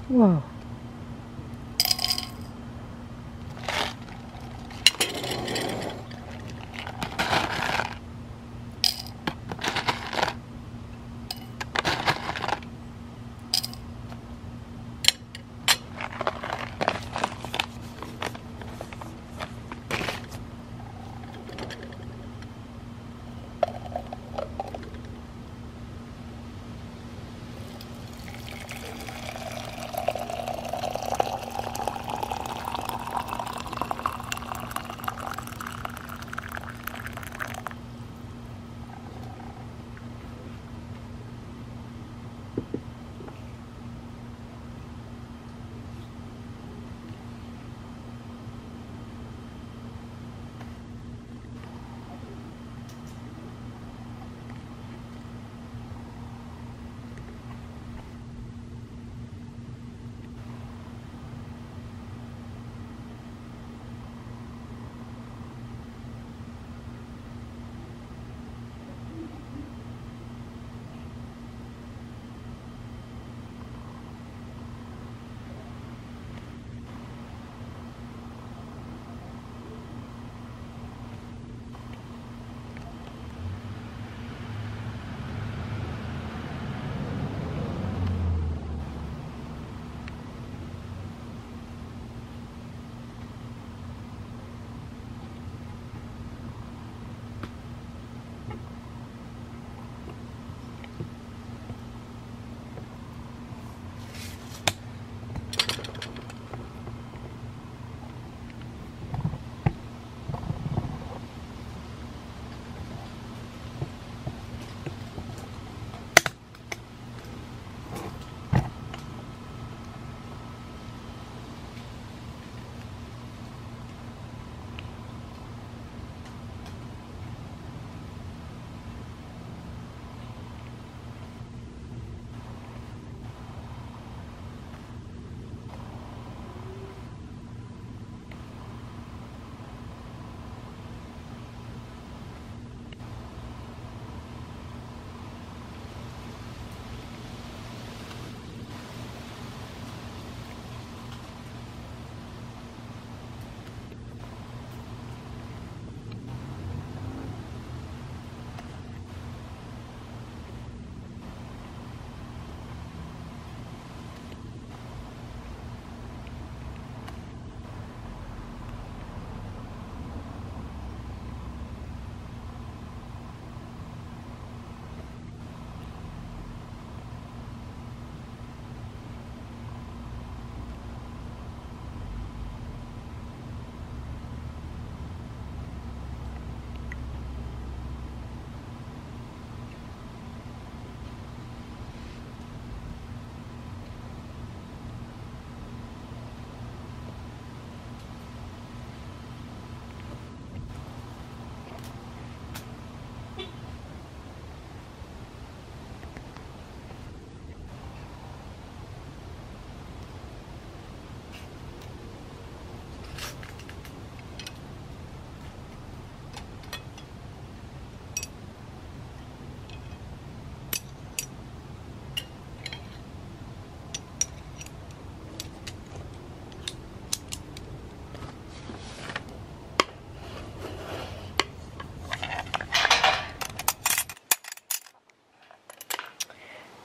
Whoa.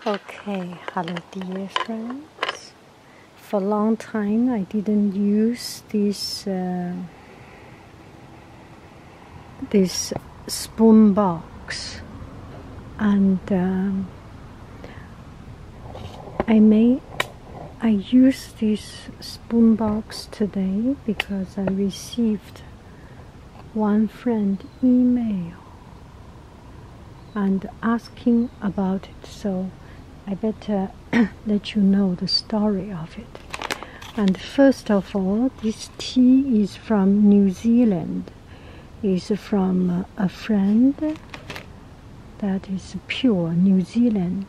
Okay, hello dear friends. For a long time I didn't use this spoon box, and I use this spoon box today because I received one friend email and asking about it, so I better let you know the story of it. And first of all, this tea is from New Zealand. It's from a friend that is pure New Zealand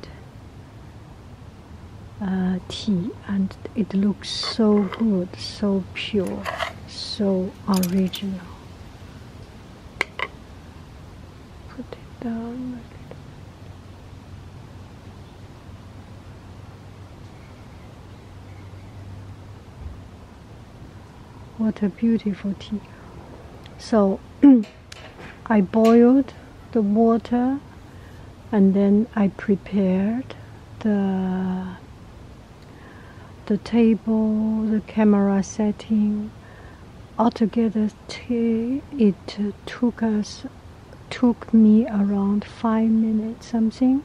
tea, and it looks so good, so pure, so original. Put it down. what a beautiful tea. So I boiled the water, and then I prepared the table, the camera setting. Altogether, it took me around 5 minutes something.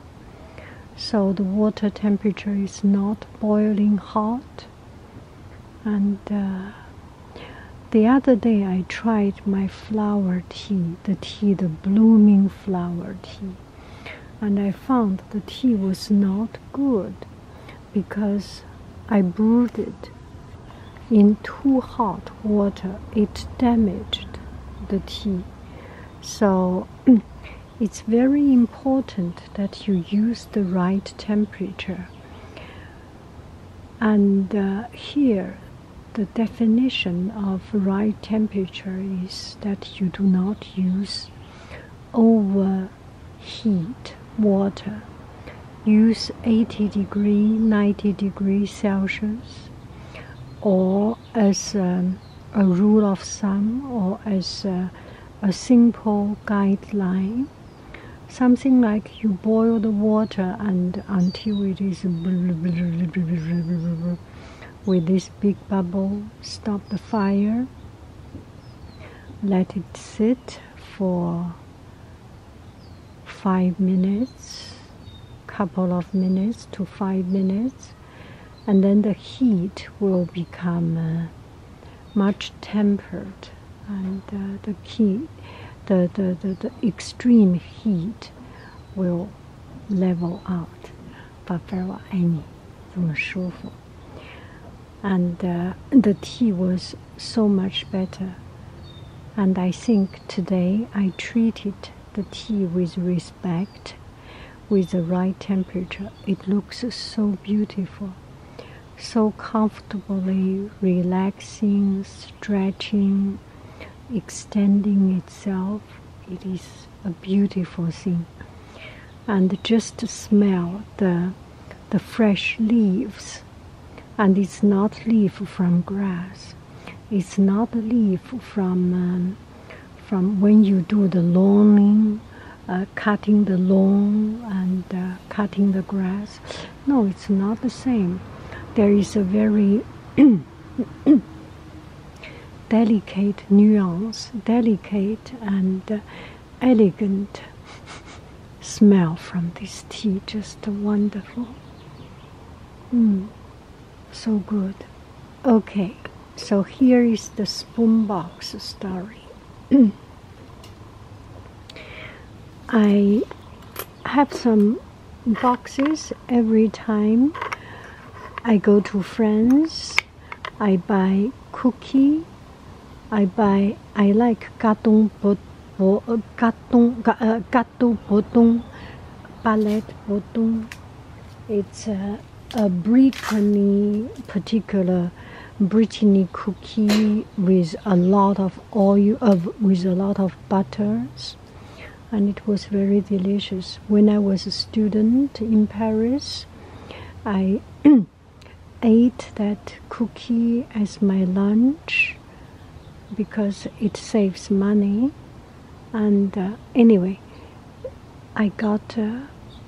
So the water temperature is not boiling hot. And the other day I tried my flower tea, the blooming flower tea, and I found the tea was not good because I brewed it in too hot water. It damaged the tea. So it's very important that you use the right temperature. And here the definition of right temperature is that you do not use overheat water. Use 80 degrees, 90 degrees Celsius, or as a rule of thumb, or as a simple guideline. Something like you boil the water and until it is with this big bubble, stop the fire, let it sit for 5 minutes, couple of minutes to 5 minutes, and then the heat will become much tempered, and the extreme heat will level out. 宝贝儿，我爱你，这么舒服。And the tea was so much better. And I think today I treated the tea with respect, with the right temperature. It looks so beautiful, so comfortably relaxing, stretching, extending itself. It is a beautiful thing. And just smell the fresh leaves. And it's not leaf from grass. It's not leaf from when you do the lawning, cutting the lawn and cutting the grass. No, it's not the same. There is a very delicate nuance, delicate and elegant smell from this tea. Just wonderful. So good. Okay, so here is the spoon box story. I have some boxes every time I go to friends. I buy cookie. I like gâteau breton, palette breton. It's a Brittany, particular Brittany cookie with a lot of oil, with a lot of butters, and it was very delicious. When I was a student in Paris, I ate that cookie as my lunch because it saves money. And anyway, I got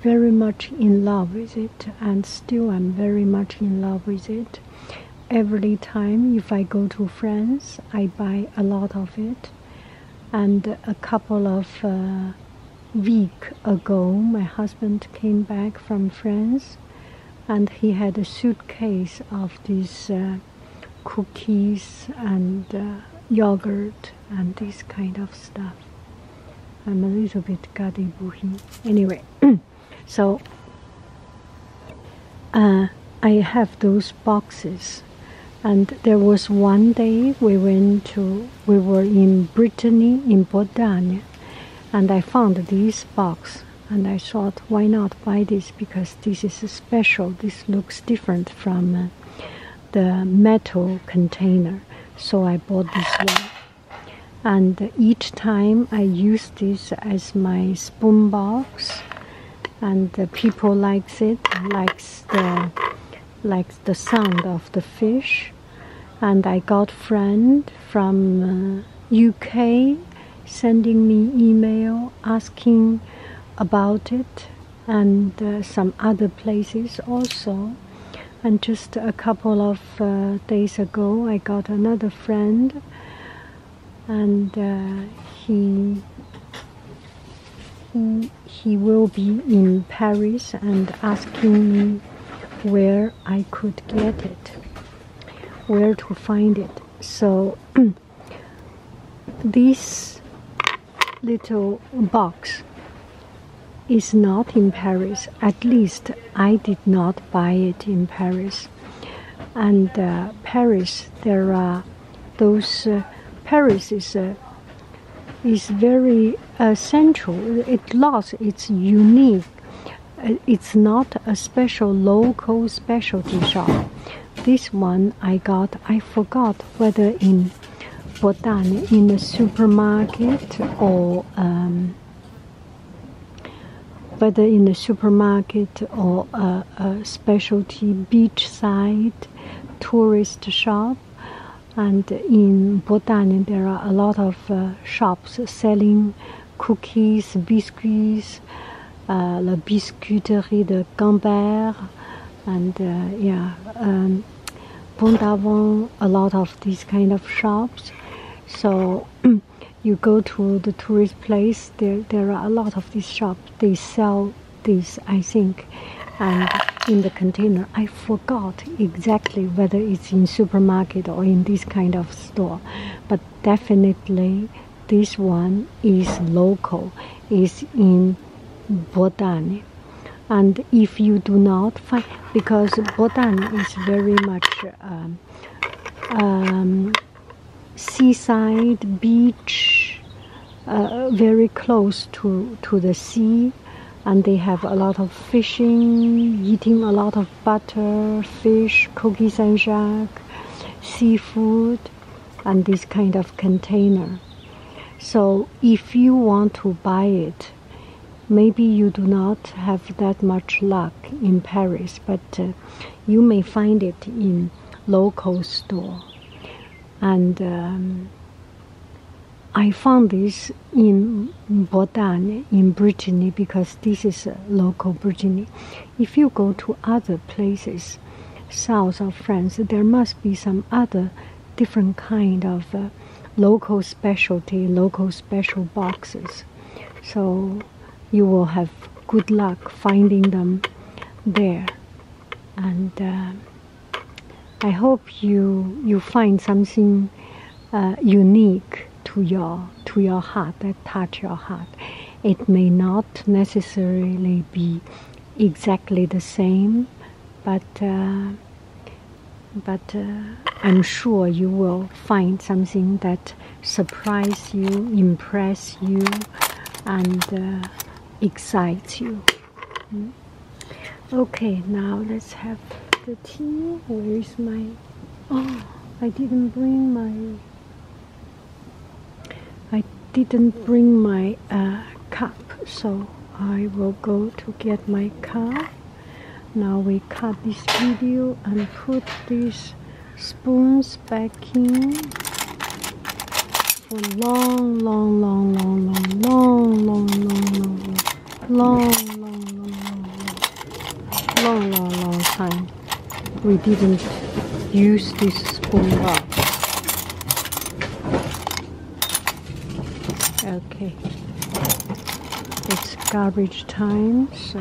very much in love with it, and still I'm very much in love with it. Every time if I go to France, I buy a lot of it. And a couple of weeks ago, my husband came back from France, and he had a suitcase of these cookies and yogurt and this kind of stuff. I'm a little bit gâté-bourri. Anyway, so I have those boxes, and there was one day we were in Brittany, in Bretagne, and I found this box, and I thought, why not buy this, because this is special. This looks different from the metal container, so I bought this one. And each time I use this as my spoon box, and people likes it, likes the sound of the fish, And I got friend from UK sending me email asking about it, and some other places also. And just a couple of days ago, I got another friend, and he will be in Paris and asking me where I could get it, where to find it. So this little box is not in Paris. At least I did not buy it in Paris. And Paris, there are those. Paris is very central. It lost its unique. It's not a special local specialty shop. This one I got. I forgot whether in Botan, in a supermarket, or whether in a supermarket or a specialty beachside tourist shop. And in Botan there are a lot of shops selling cookies, biscuits, la biscuiterie de Gambert, and Bon d'Avant, a lot of these kind of shops. So you go to the tourist place, there are a lot of these shops. They sell this, I think, and in the container. I forgot exactly whether it's in supermarket or in this kind of store, but definitely this one is local, is in Botan. And if you do not find, because Botan is very much seaside, beach, very close to the sea, and they have a lot of fishing, eating a lot of butter, fish, cookies and jack, seafood, and this kind of container. So if you want to buy it, maybe you do not have that much luck in Paris, but you may find it in local store. And I found this in Botan, in Brittany, because this is local Brittany. If you go to other places south of France, there must be some other different kind of local specialty, local special boxes. So you will have good luck finding them there. And I hope you find something unique to your heart, that touch your heart. It may not necessarily be exactly the same, but I'm sure you will find something that surprises you, impress you, and excites you. Okay, now let's have the tea. Where is my... Oh, I didn't bring my cup, so I will go to get my cup. Now we cut this video and put these spoons back in for long time. We didn't use this spoon up. Okay, it's garbage time, so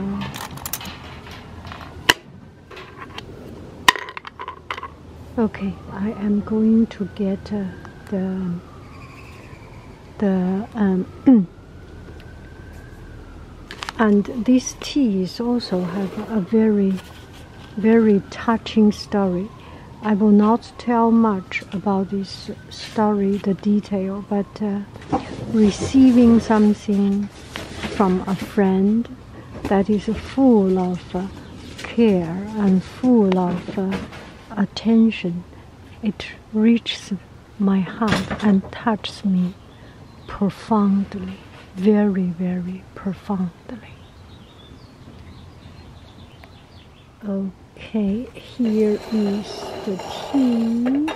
okay, I am going to get and these teas also have a very touching story. I will not tell much about this story, the detail, but receiving something from a friend that is full of care and full of attention, it reaches my heart and touches me profoundly, very profoundly. Okay, here is the tea.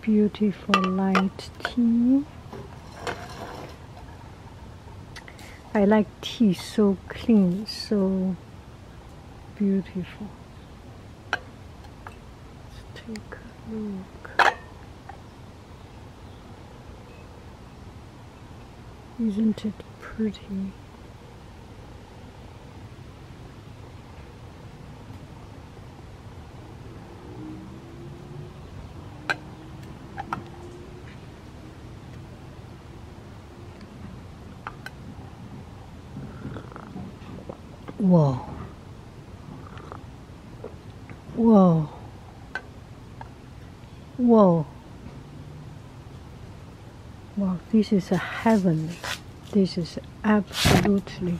beautiful light tea. I like tea so clean, so beautiful. Let's take a look. Isn't it pretty? Whoa. Whoa. Whoa. Wow, this is a heavenly. This is absolutely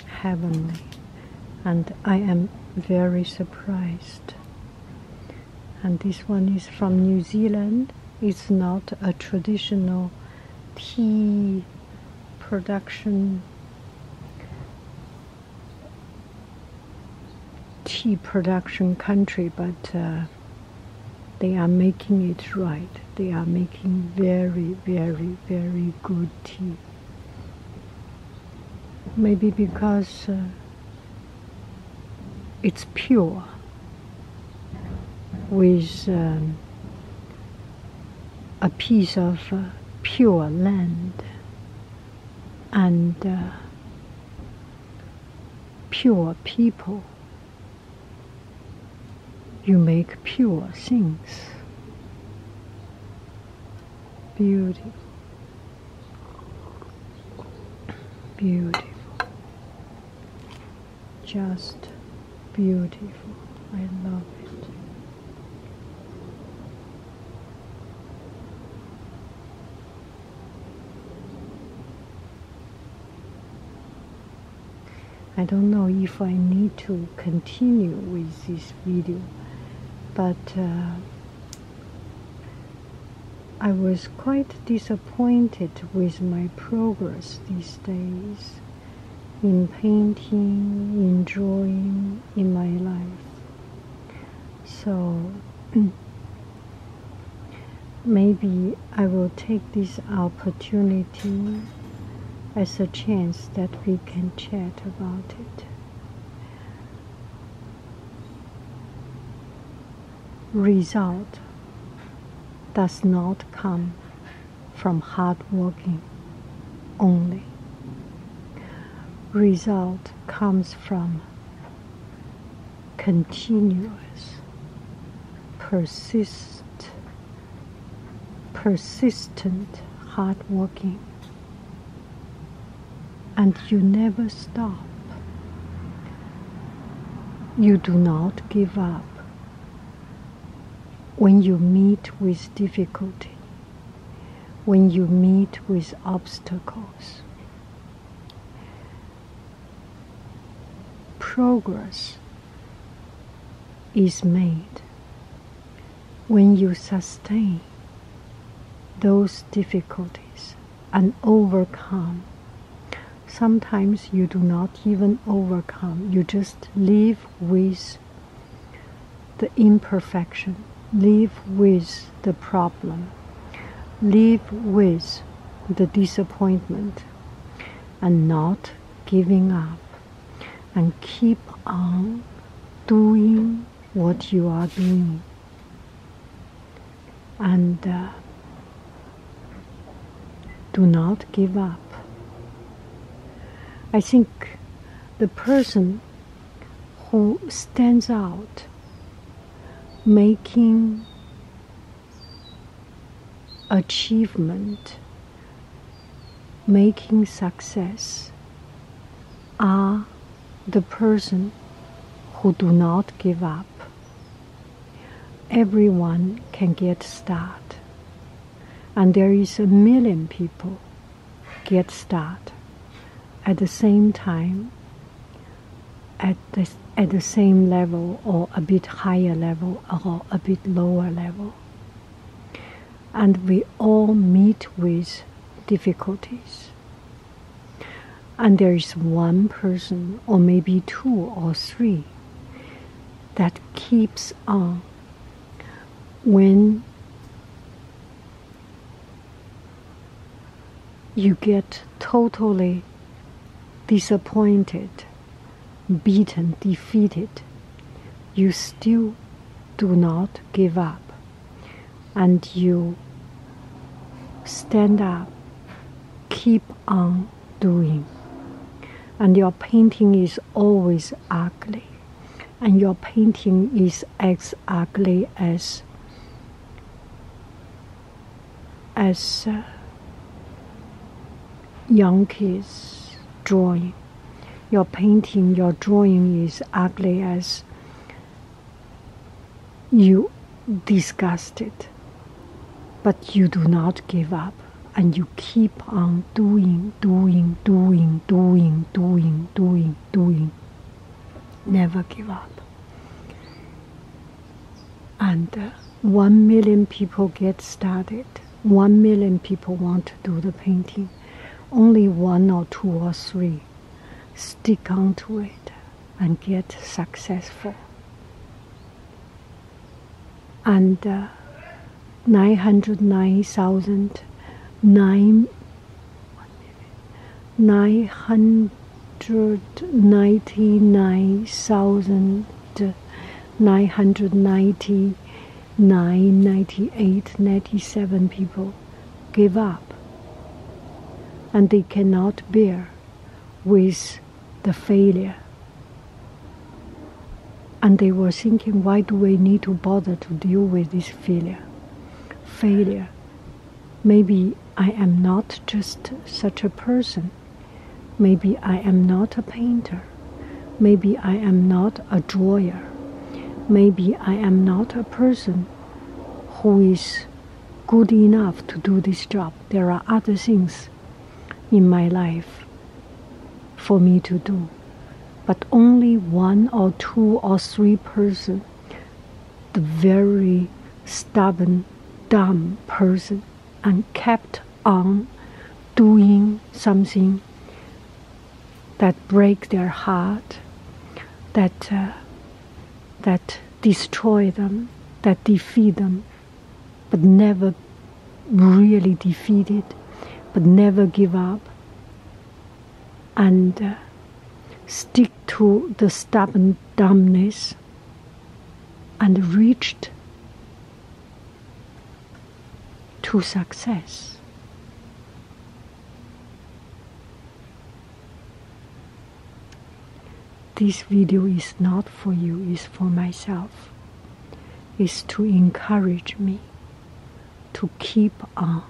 heavenly. And I am very surprised. And this one is from New Zealand. It's not a traditional tea production country, but they are making it right. They are making very, very, very good tea. Maybe because it's pure, with a piece of pure land and pure people. You make pure things. Beautiful. Beautiful. Just beautiful. I love it. I don't know if I need to continue with this video, but I was quite disappointed with my progress these days in painting, in drawing, in my life. So maybe I will take this opportunity as a chance that we can chat about it. Result does not come from hard working only. Result comes from continuous, persistent hard working. And you never stop. You do not give up when you meet with difficulty, when you meet with obstacles. Progress is made when you sustain those difficulties and overcome. Sometimes you do not even overcome, you just live with the imperfection, live with the problem, live with the disappointment, and not giving up, and keep on doing what you are doing. And do not give up. I think the person who stands out, making achievement, making success, are the person who do not give up. Everyone can get started, and there is 1 million people get started at the same time, at the same level, or a bit higher level, or a bit lower level. And we all meet with difficulties. And there is one person, or maybe 2 or 3, that keeps on when you get totally disappointed, beaten, defeated, you still do not give up, and you stand up, keep on doing. And your painting is always ugly, and your painting is as ugly as young kids drawing. Your painting, your drawing is ugly as you disgusted, but you do not give up, and you keep on doing. Never give up. And 1 million people get started. 1 million people want to do the painting. Only 1 or 2 or 3 stick on to it and get successful. And 999,998,97 people give up, and they cannot bear with the failure. And they were thinking, why do we need to bother to deal with this failure? Maybe I am not just such a person. Maybe I am not a painter. Maybe I am not a drawer. Maybe I am not a person who is good enough to do this job. There are other things in my life for me to do. But only 1 or 2 or 3 person, the very stubborn, dumb person, and kept on doing something that break their heart, that destroy them, that defeat them, but never really defeated, but never give up, and stick to the stubborn dumbness, and reached to success. This video is not for you, it's for myself. It's to encourage me to keep on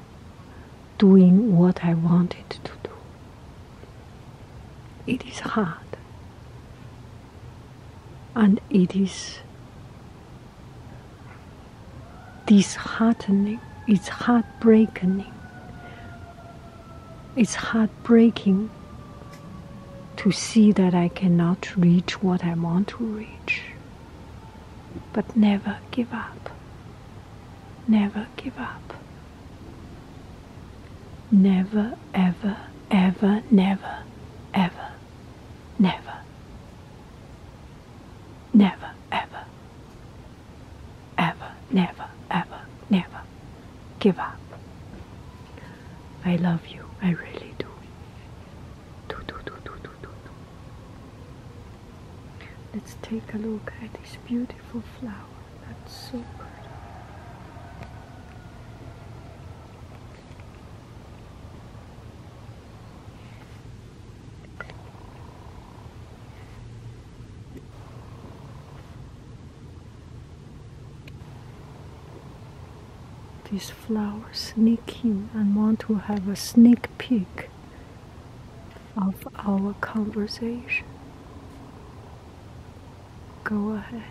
doing what I wanted to do. It is hard. And it is disheartening, it's heartbreaking. It's heartbreaking to see that I cannot reach what I want to reach. But never give up. Never give up. Never, ever, ever, never, ever, never. Never, ever, ever, never, ever, never give up. I love you, I really do. Do. Let's take a look at this beautiful flower. That's so pretty. This flower sneak in and want to have a sneak peek of our conversation. Go ahead.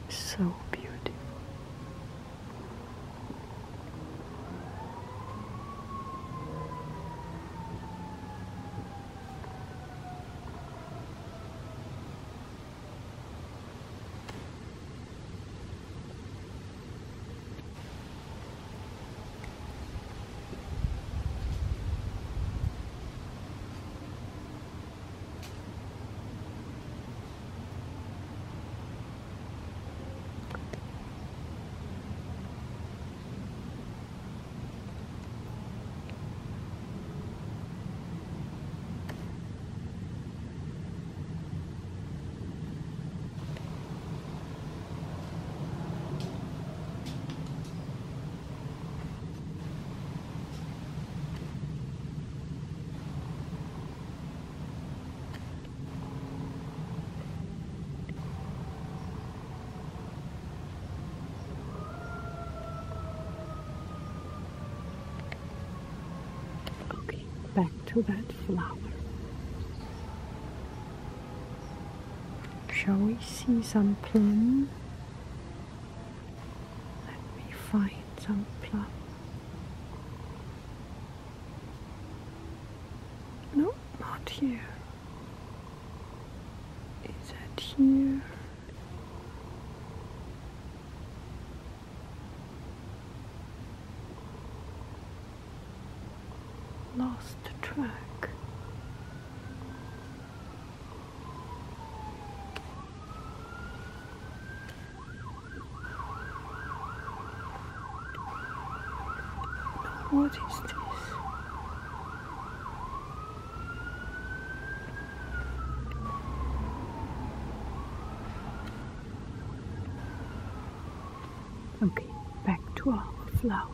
So beautiful. back to that flower. Shall we see some plum? Let me find some plum. No, not here. Is it here? Lost track. What is this? Okay, back to our flower.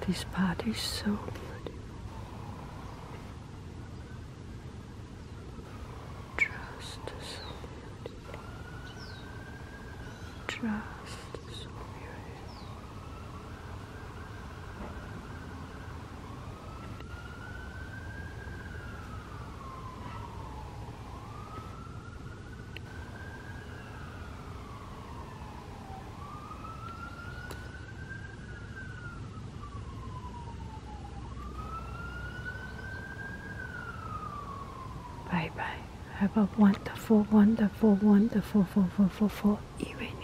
This part is so beautiful. Just so beautiful. Just so beautiful. Bye bye. Have a wonderful, wonderful, wonderful, wonderful evening.